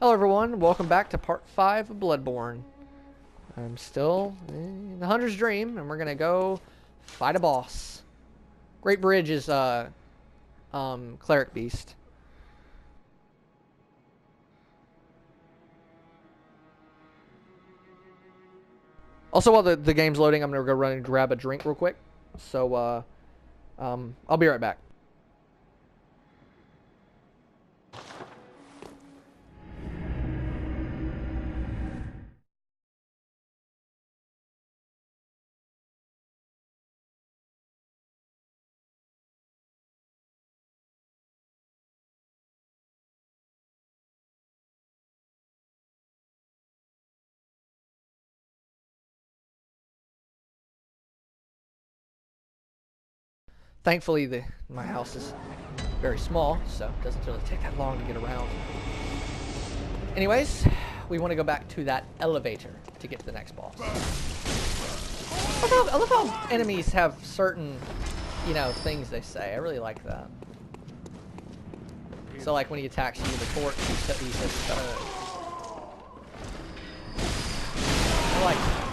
Hello everyone, welcome back to part 5 of Bloodborne. I'm still in the Hunter's Dream, and we're gonna go fight a boss. Great Bridge is Cleric Beast. Also, while the game's loading, I'm gonna go run and grab a drink real quick. So, I'll be right back. Thankfully, my house is very small, so it doesn't really take that long to get around. Anyways, we want to go back to that elevator to get to the next boss. I love how enemies have certain, things they say. I really like that. So, like when he attacks you with a torch, he says, I like that.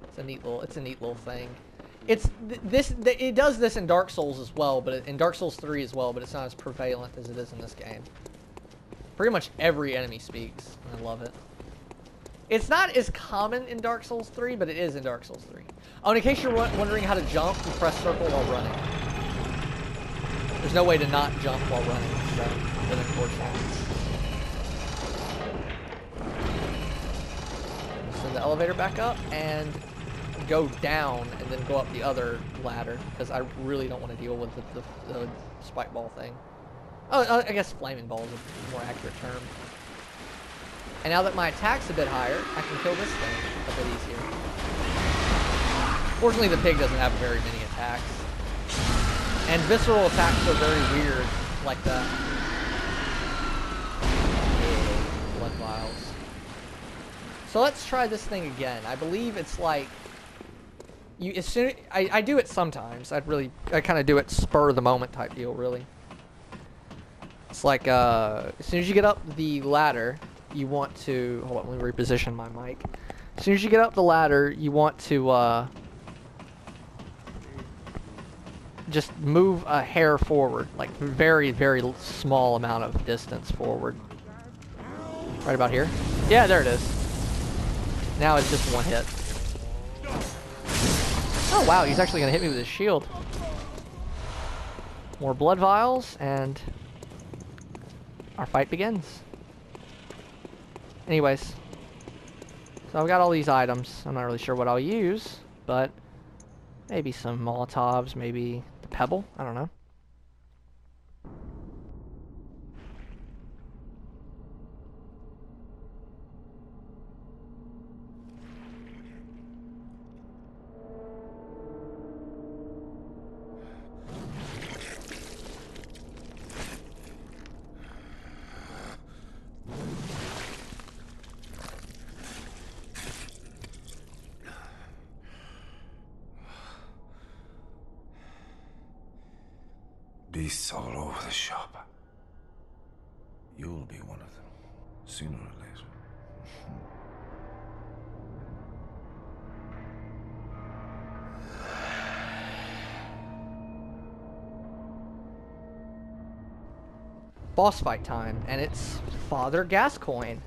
It's a neat little thing. It does this in Dark Souls as well, but in Dark Souls 3 as well, but it's not as prevalent as it is in this game. Pretty much every enemy speaks, and I love it. It's not as common in Dark Souls 3, but it is in Dark Souls 3. Oh, and in case you're wondering how to jump, you press circle while running. There's no way to not jump while running, so it's unfortunate. Send the elevator back up, and go down and then go up the other ladder, because I really don't want to deal with the spike ball thing. Oh, I guess flaming ball is a more accurate term. And now that my attack's a bit higher, I can kill this thing a bit easier. Fortunately, the pig doesn't have very many attacks. And visceral attacks are very weird like that. Yeah, blood vials. So let's try this thing again. I believe it's like I do it sometimes. I kind of do it spur of the moment type deal, really. It's like as soon as you get up the ladder, you want to hold on. Let me reposition my mic. As soon as you get up the ladder, you want to just move a hair forward, like very, very small amount of distance forward. Right about here. Yeah, there it is. Now it's just one hit. Oh wow, he's actually going to hit me with his shield. More blood vials, and our fight begins. Anyways, so I've got all these items. I'm not really sure what I'll use, but maybe some Molotovs, maybe the pebble, I don't know. Beasts all over the shop. You'll be one of them, sooner or later. Boss fight time, and it's Father Gascoigne.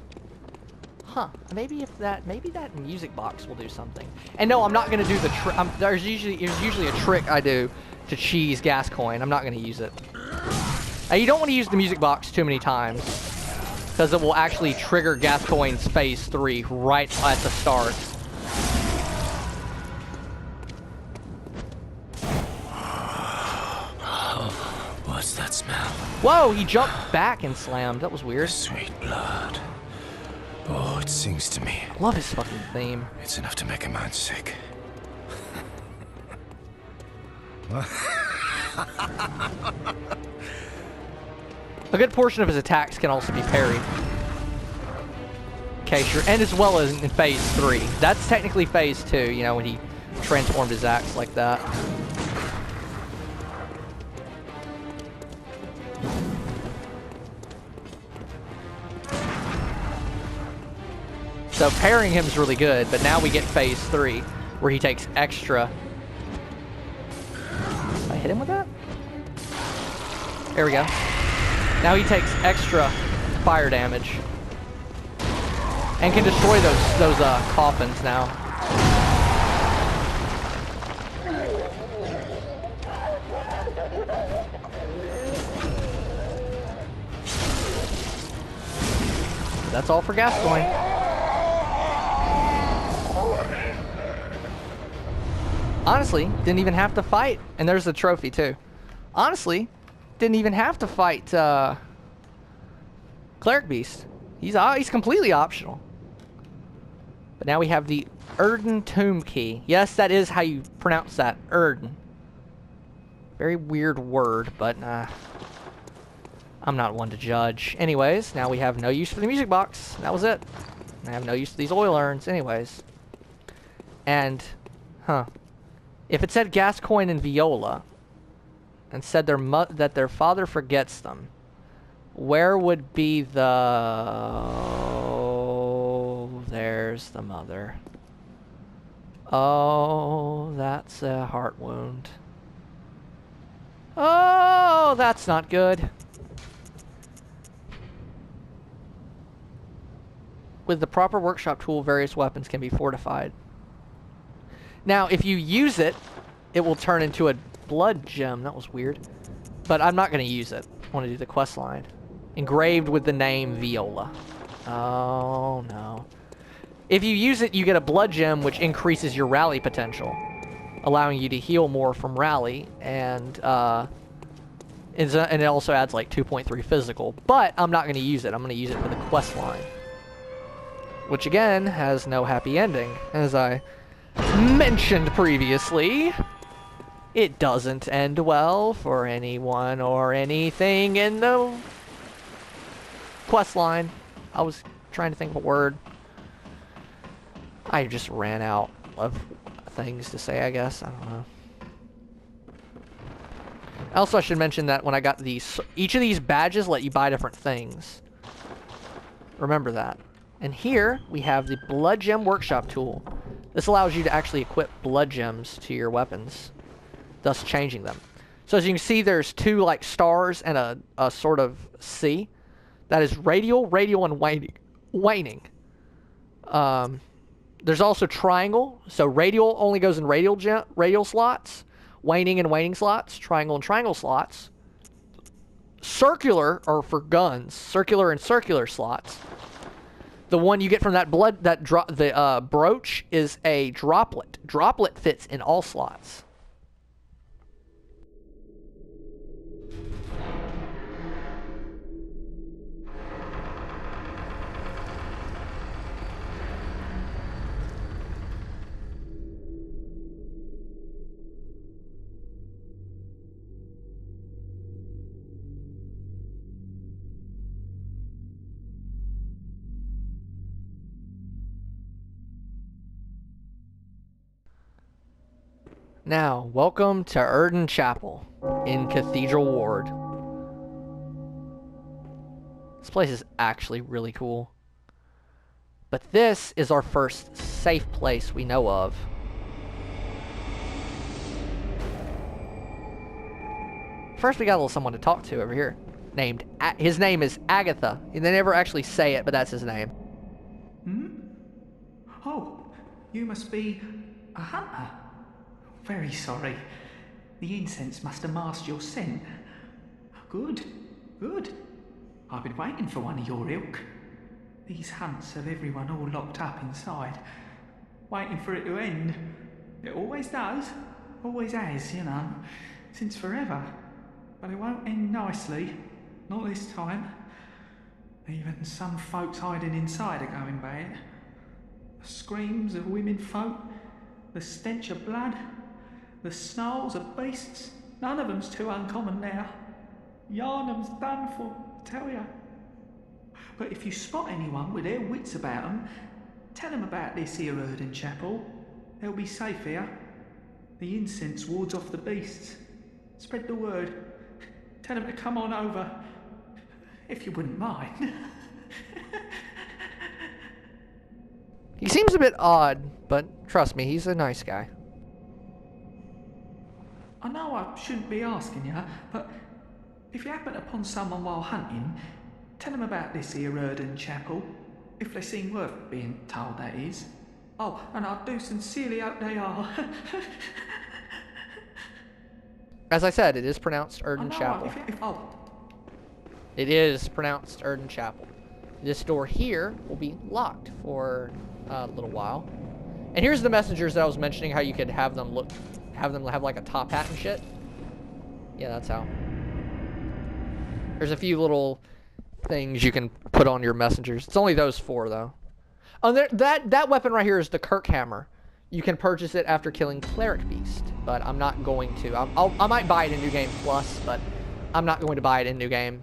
Huh? Maybe that music box will do something. And no, I'm not gonna do the trick. There's usually a trick I do to cheese Gascoigne. I'm not gonna use it. You don't want to use the music box too many times, because it will actually trigger Gascoigne's phase 3 right at the start. What's that smell? Whoa! He jumped back and slammed. That was weird. Sweet blood. Oh, it sings to me. I love his fucking theme. It's enough to make a man sick. A good portion of his attacks can also be parried. Okay, sure. And as well as in phase 3. That's technically phase 2, when he transformed his axe like that. So pairing him is really good, but now we get phase 3, where he takes extra. Did I hit him with that? There we go. Now he takes extra fire damage. And can destroy those coffins now. That's all for Gascoigne. Honestly, didn't even have to fight. And there's the trophy too. Honestly, didn't even have to fight Cleric Beast. He's completely optional. But now we have the Erden Tomb Key. Yes, that is how you pronounce that. Erden. Very weird word, but I'm not one to judge. Anyways, now we have no use for the music box. That was it. I have no use for these oil urns. Anyways. And, if it said Gascoigne and Viola, and said that their father forgets them, where would be the... Oh, there's the mother. Oh, that's a heart wound. Oh, that's not good. With the proper workshop tool, various weapons can be fortified. Now, if you use it, it will turn into a blood gem. That was weird. But I'm not going to use it. I want to do the quest line. Engraved with the name Viola. Oh, no. If you use it, you get a blood gem, which increases your rally potential, allowing you to heal more from rally, and it also adds like 2.3 physical. But I'm not going to use it. I'm going to use it for the quest line, which again has no happy ending, as I mentioned previously. It doesn't end well for anyone or anything in the quest line. I was trying to think of a word. I just ran out of things to say, I guess. I don't know. Also, I should mention that when I got these, each of these badges let you buy different things. Remember that. And here we have the Blood Gem Workshop tool. This allows you to actually equip blood gems to your weapons, thus changing them. So as you can see, there's two like stars and a sort of C. That is radial, and waning. There's also triangle. So radial only goes in radial slots. Waning and waning slots. Triangle and triangle slots. Circular are for guns. Circular and circular slots. The one you get from that brooch is a droplet. Droplet fits in all slots. Now, welcome to Erden Chapel in Cathedral Ward. This place is actually really cool. But this is our first safe place we know of. First, we got a little someone to talk to over here. His name is Agatha. They never actually say it, but that's his name. Oh, you must be a hunter. Very sorry. The incense must have masked your scent. Good, good. I've been waiting for one of your ilk. These hunts have everyone all locked up inside, waiting for it to end. It always does. Always has, you know, since forever. But it won't end nicely. Not this time. Even some folks hiding inside are going bad. The screams of women folk, the stench of blood, the snarls of beasts, none of them's too uncommon now. Yarnum's done for, I tell ya. But if you spot anyone with their wits about them, tell them about this here Erden Chapel. They'll be safe here. The incense wards off the beasts. Spread the word. Tell them to come on over, if you wouldn't mind. seems a bit odd, but trust me, he's a nice guy. I know I shouldn't be asking you, but if you happen upon someone while hunting, tell them about this here Erden Chapel. If they seem worth being told, that is. Oh, and I do sincerely hope they are. As I said, it is pronounced I Erden know, Chapel. oh, It is pronounced Erden Chapel. This door here will be locked for a little while. And here's the messengers that I was mentioning, how you could have them have like a top hat and shit. Yeah, that's how. There's a few little things you can put on your messengers. It's only those 4 though. Oh, that weapon right here is the Kirk hammer. You can purchase it after killing Cleric Beast, but I'm not going to. I might buy it in New Game Plus, but I'm not going to buy it in New Game.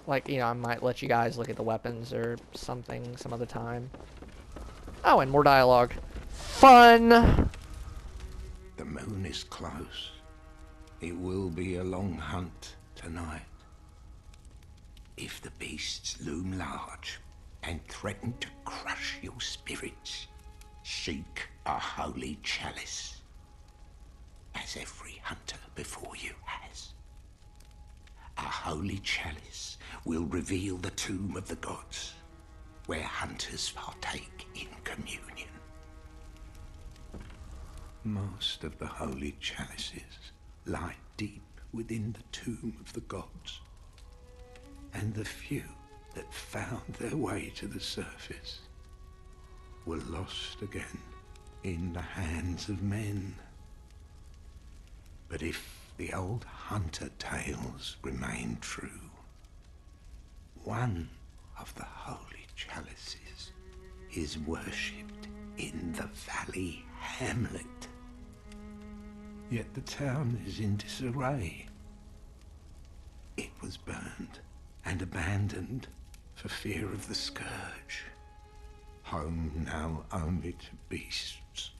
Like, you know, I might let you guys look at the weapons or something some other time. Oh, and more dialogue. Fun! The moon is close. It will be a long hunt tonight. If the beasts loom large and threaten to crush your spirits, seek a holy chalice, as every hunter before you has. A holy chalice will reveal the tomb of the gods, where hunters partake in communion. Most of the holy chalices lie deep within the tomb of the gods, and the few that found their way to the surface were lost again in the hands of men. But if the old hunter tales remain true, one of the holy chalices is worshipped in the valley hamlet. Yet the town is in disarray. It was burned and abandoned for fear of the scourge. Home now only to beasts.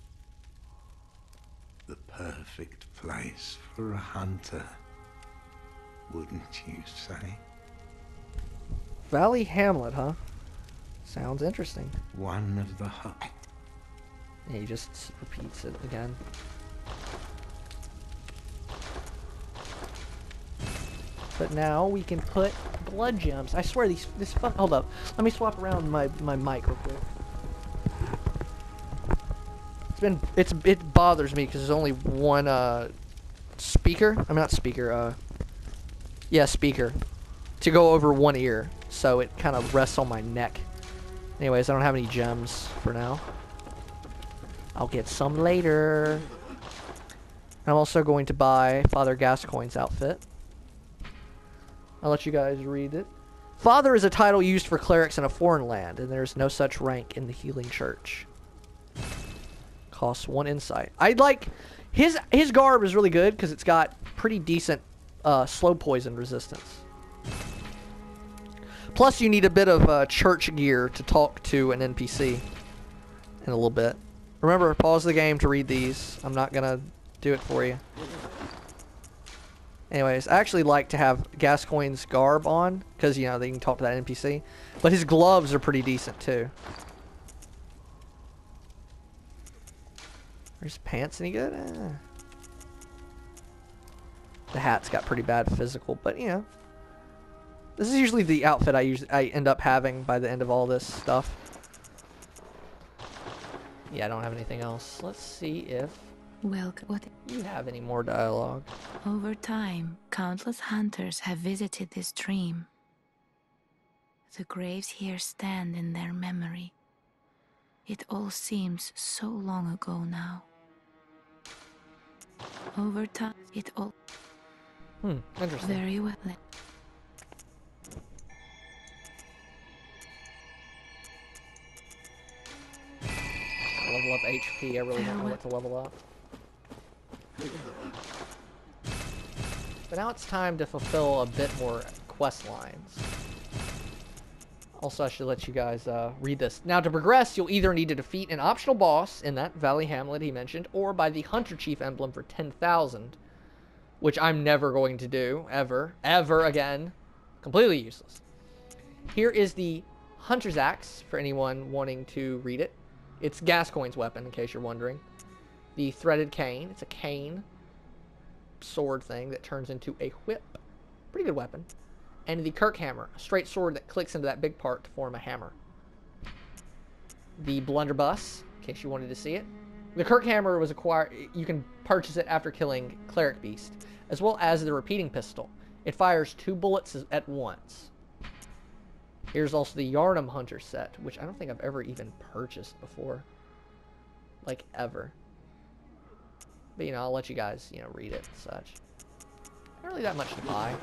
The perfect place for a hunter, wouldn't you say? Valley Hamlet, huh? Sounds interesting. One of the Yeah, he just repeats it again. But now we can put blood gems. I swear hold up. Let me swap around my mic real quick. It bothers me because there's only one speaker. I'm not speaker. Yeah, speaker to go over one ear, so it kind of rests on my neck. Anyways, I don't have any gems for now. I'll get some later. I'm also going to buy Father Gascoigne's outfit. I'll let you guys read it. Father is a title used for clerics in a foreign land, and there's no such rank in the healing church. Costs 1 insight. I'd like his garb is really good because it's got pretty decent slow poison resistance. Plus, you need a bit of church gear to talk to an NPC in a little bit. Remember, pause the game to read these. I'm not gonna do it for you. Anyways, I actually like to have Gascoigne's garb on because, you know, they can talk to that NPC. But his gloves are pretty decent too. Are his pants any good? The hat's got pretty bad physical, but you know, this is usually the outfit I end up having by the end of all this stuff. Yeah, I don't have anything else. Let's see if What? you have any more dialogue. Over time, countless hunters have visited this stream. The graves here stand in their memory. It all seems so long ago now. Over time, it all... Interesting. Very well. Level up HP. I really don't know what to level up. But now it's time to fulfill a bit more quest lines. Also, I should let you guys read this. Now, to progress, you'll either need to defeat an optional boss in that Valley Hamlet he mentioned, or buy the Hunter Chief emblem for 10,000, which I'm never going to do, ever again. Completely useless. Here is the Hunter's Axe, for anyone wanting to read it. It's Gascoigne's weapon, in case you're wondering. The Threaded Cane. It's a cane sword thing that turns into a whip. Pretty good weapon. And the Kirk Hammer, a straight sword that clicks into that big part to form a hammer. The Blunderbuss, in case you wanted to see it. The Kirk Hammer was acquired. You can purchase it after killing Cleric Beast, as well as the Repeating Pistol. It fires 2 bullets at once. Here's also the Yarnum Hunter set, which I don't think I've ever even purchased before. Like, ever. But, you know, I'll let you guys, you know, read it and such. Not really that much to buy.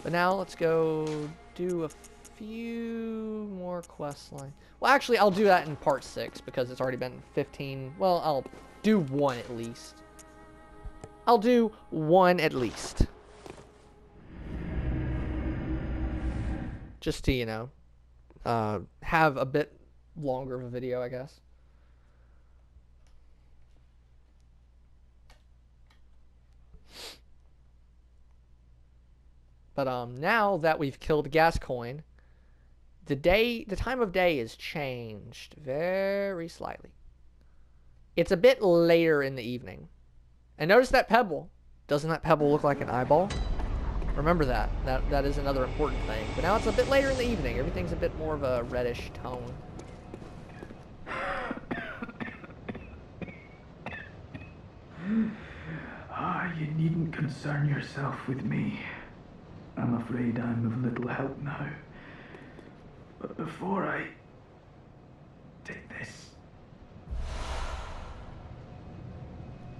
But now let's go do a few more quest lines. Well, actually, I'll do that in part 6 because it's already been 15. Well, I'll do 1 at least. I'll do 1 at least. Just to, you know, have a bit longer of a video, I guess. But now that we've killed Gascoigne, the time of day is changed very slightly. It's a bit later in the evening. And notice that pebble. Doesn't that pebble look like an eyeball? Remember that. That is another important thing. But now it's a bit later in the evening. Everything's a bit more of a reddish tone. You needn't concern yourself with me. I'm afraid I'm of little help now. But before I take this...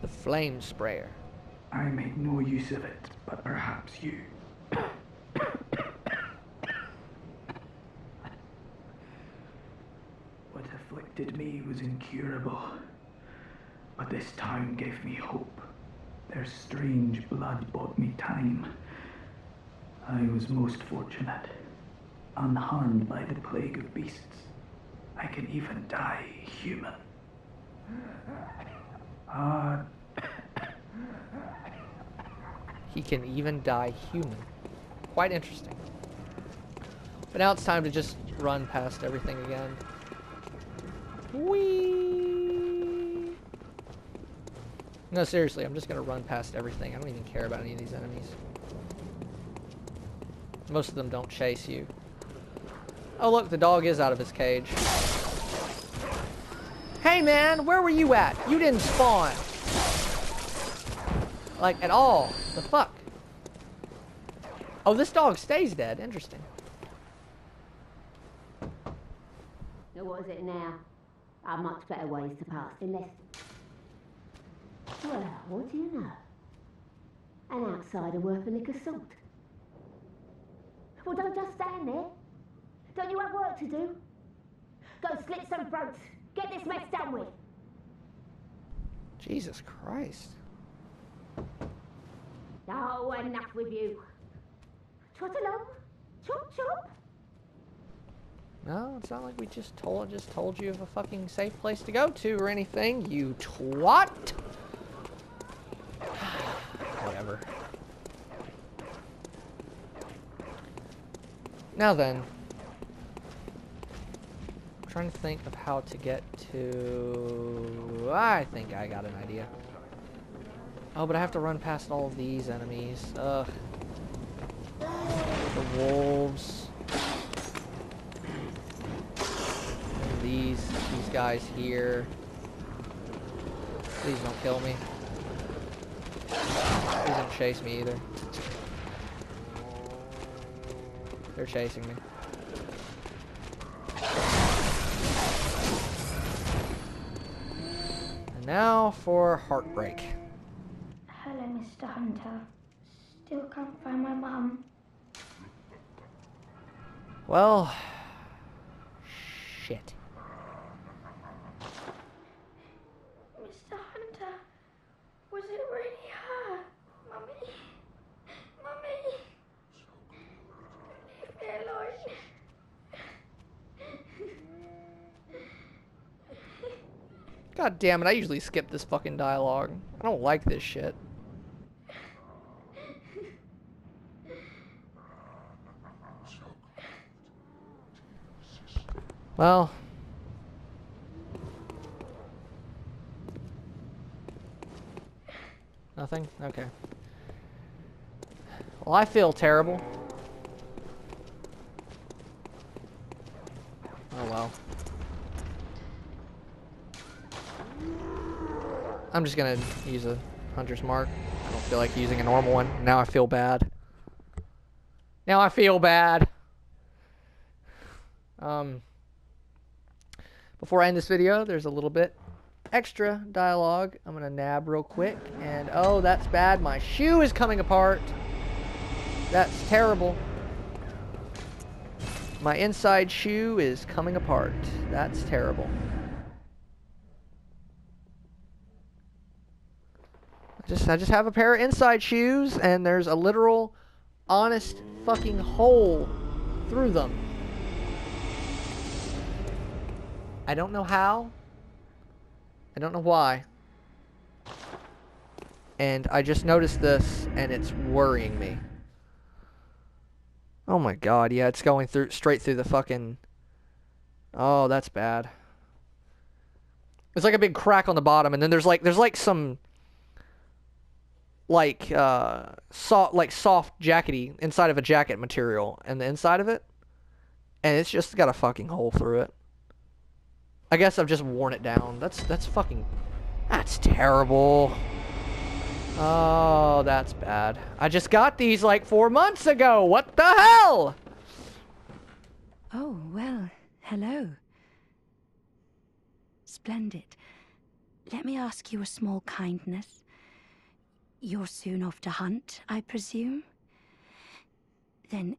The flame sprayer. I made no use of it, but perhaps you. What afflicted me was incurable. But this town gave me hope. Their strange blood bought me time. I was most fortunate. Unharmed by the plague of beasts. I can even die human. He can even die human. Quite interesting. But now it's time to just run past everything again. Whee! No, seriously, I'm just gonna run past everything. I don't even care about any of these enemies. Most of them don't chase you. Oh look, the dog is out of his cage. Hey man, where were you at? You didn't spawn. Like, at all. The fuck? Oh, this dog stays dead. Interesting. Now what is it now? Are much better ways to pass than less. Well, what do you know? An outsider worth a lick of salt. Well, don't just stand there. Don't you have work to do? Go slit some throats. Get this mess done with. Jesus Christ. Oh, enough with you. Trot along. Chop, chop. No, it's not like we just told you of a fucking safe place to go to or anything, you twat. Whatever. Now then. I'm trying to think of how to get to... I think I got an idea. Oh, but I have to run past all of these enemies. Ugh. The wolves. And these guys here. Please don't kill me. Please don't chase me either. They're chasing me. And now for Heartbreak. Hello, Mr. Hunter. Still can't find my mum. Well, shit. Mr. Hunter, was it really her? Mummy? Mummy? Leave me alone. God damn it, I usually skip this fucking dialogue. I don't like this shit. Well. Nothing? Okay. Well, I feel terrible. Oh well. I'm just gonna use a hunter's mark. I don't feel like using a normal one. Now I feel bad. Now I feel bad. Before I end this video, there's a little bit extra dialogue I'm gonna nab real quick. And oh, that's bad. My shoe is coming apart. That's terrible. My inside shoe is coming apart. That's terrible. I just have a pair of inside shoes, and there's a literal, honest fucking hole through them. I don't know how. I don't know why. And I just noticed this, and it's worrying me. Oh my god, yeah, it's going through straight through the fucking... Oh, that's bad. There's like a big crack on the bottom, and then there's like some soft jackety inside of a jacket material and the inside of it, and it's just got a fucking hole through it. I guess I've just worn it down. That's terrible. Oh, that's bad. I just got these like 4 months ago. What the hell? Oh, well, hello. Splendid. Let me ask you a small kindness. You're soon off to hunt, I presume? Then,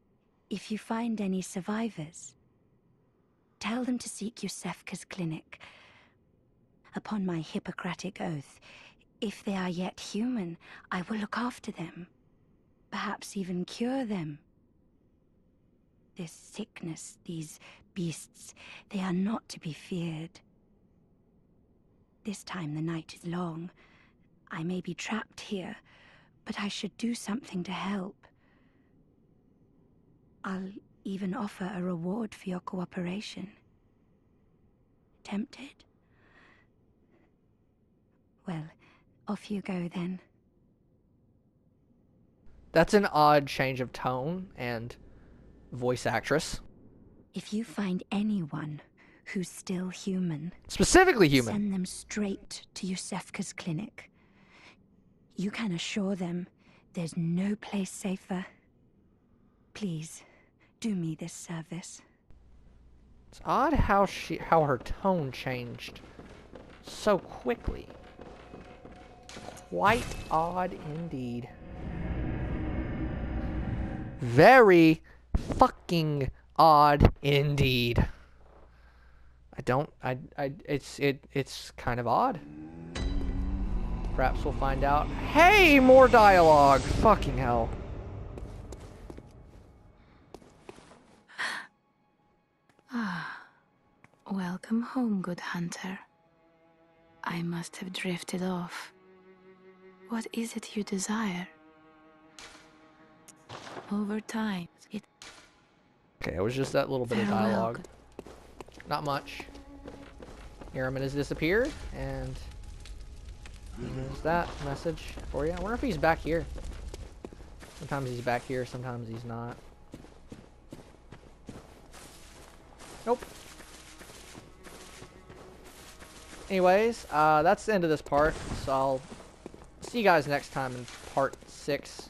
if you find any survivors, tell them to seek Yusefka's clinic. Upon my Hippocratic oath, if they are yet human, I will look after them. Perhaps even cure them. This sickness, these beasts, they are not to be feared. This time the night is long. I may be trapped here, but I should do something to help. I'll even offer a reward for your cooperation. Tempted? Well, off you go then. That's an odd change of tone and voice actress. If you find anyone who's still human, Specifically human, send them straight to Yusefka's clinic. You can assure them there's no place safer. Please, do me this service. It's odd how her tone changed so quickly. Quite odd indeed. Very fucking odd indeed. It's kind of odd. Perhaps we'll find out. Hey, more dialogue. Fucking hell. Welcome home, good hunter. I must have drifted off. What is it you desire? Over time, Okay, it was just that little bit of Farewell. dialogue. Not much. Airman has disappeared, and there's that message for you. I wonder if he's back here. Sometimes he's back here, sometimes he's not. Nope. Anyways, that's the end of this part, so I'll see you guys next time in part 6.